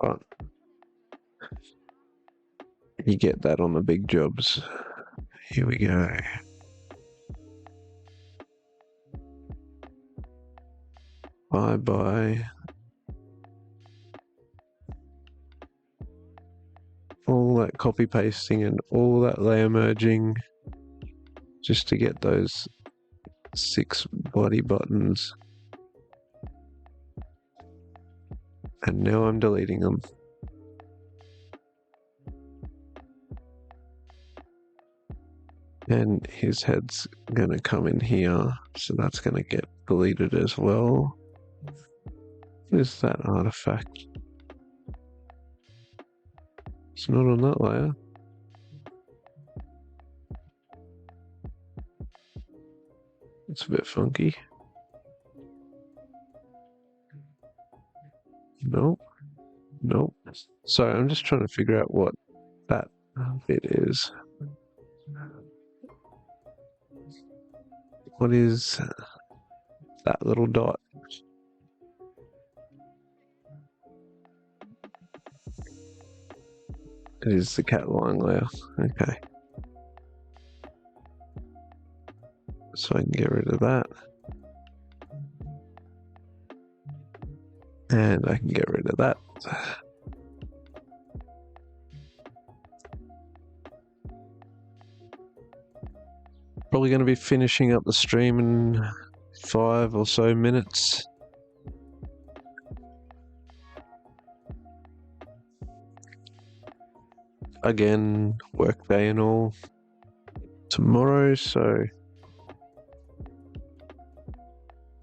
Speaker 1: But you get that on the big jobs. Here we go. Bye-bye. All that copy pasting and all that layer merging just to get those 6 body buttons. And now I'm deleting them. And his head's gonna come in here, so that's gonna get deleted as well. What is that artifact? It's not on that layer. It's a bit funky. Nope. Nope. Sorry, I'm just trying to figure out what that bit is. What is that little dot? It is the cat lying layer. Okay. So I can get rid of that. And I can get rid of that. Probably going to be finishing up the stream in 5 or so minutes. Again, work day and all tomorrow, so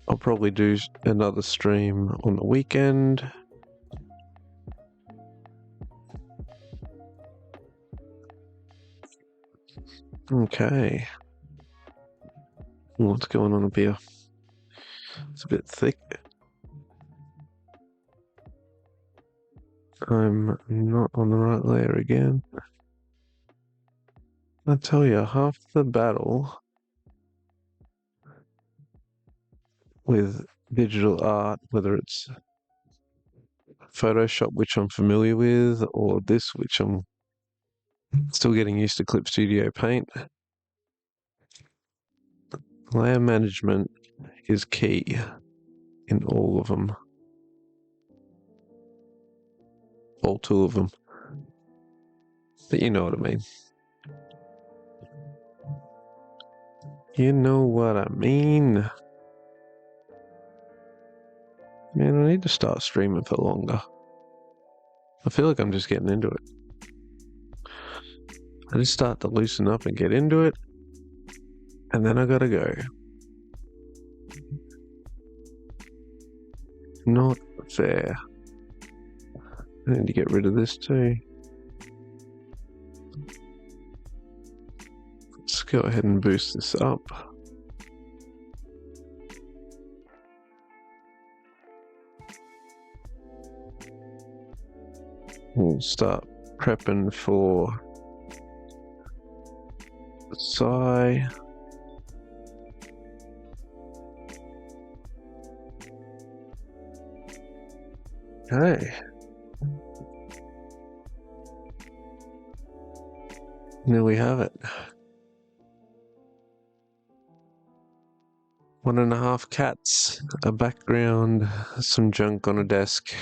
Speaker 1: I'll probably do another stream on the weekend. Okay. What's going on up here? It's a bit thick. I'm not on the right layer again. I tell you, half the battle with digital art, whether it's Photoshop, which I'm familiar with, or this, which I'm still getting used to, Clip Studio Paint, layer management is key in all of them. All 2 of them. But you know what I mean. You know what I mean. Man, I need to start streaming for longer. I feel like I'm just getting into it. I just start to loosen up and get into it, and then I gotta go. Not fair. I need to get rid of this too. Let's go ahead and boost this up. We'll start prepping for the sigh. Okay. There we have it. 1.5 cats, a background, some junk on a desk.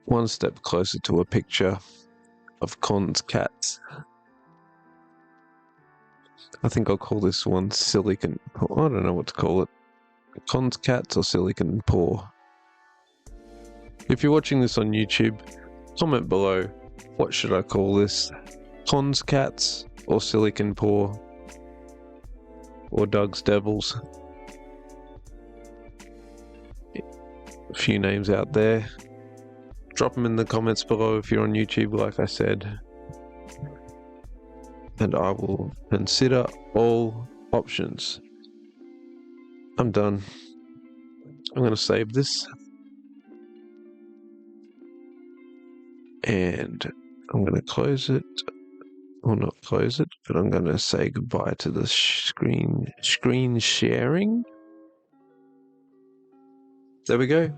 Speaker 1: One step closer to a picture of Conn's cats. I think I'll call this one Silicon. I don't know what to call it. Conn's cats or Silicon Paw. If you're watching this on YouTube, comment below. What should I call this? Conn's cats or Silicon Paw? Or Doug's Devils? A few names out there. Drop them in the comments below if you're on YouTube, like I said. And I will consider all options. I'm done. I'm going to save this. And I'm going to close it. Or not close it, but I'm going to say goodbye to the screen sharing. There we go.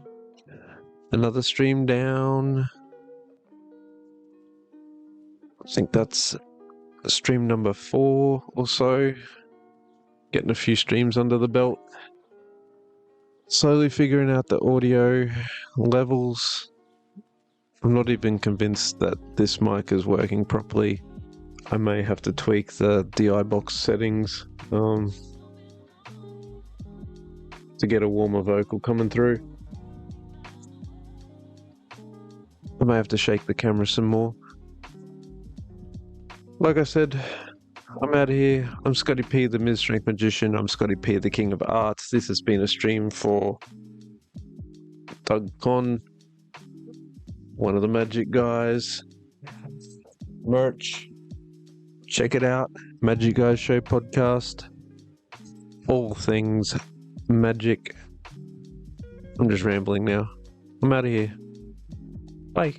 Speaker 1: Another stream down. I think that's stream number 4 or so. Getting a few streams under the belt. Slowly figuring out the audio levels. I'm not even convinced that this mic is working properly. I may have to tweak the DI box settings to get a warmer vocal coming through. I may have to shake the camera some more. Like I said, I'm out of here. I'm Scotty P, the mid-strength magician. I'm Scotty P, the king of arts. This has been a stream for Doug Conn, one of the magic guys. Merch. Check it out. Magic Guys Show podcast. All things magic. I'm just rambling now. I'm out of here. Bye.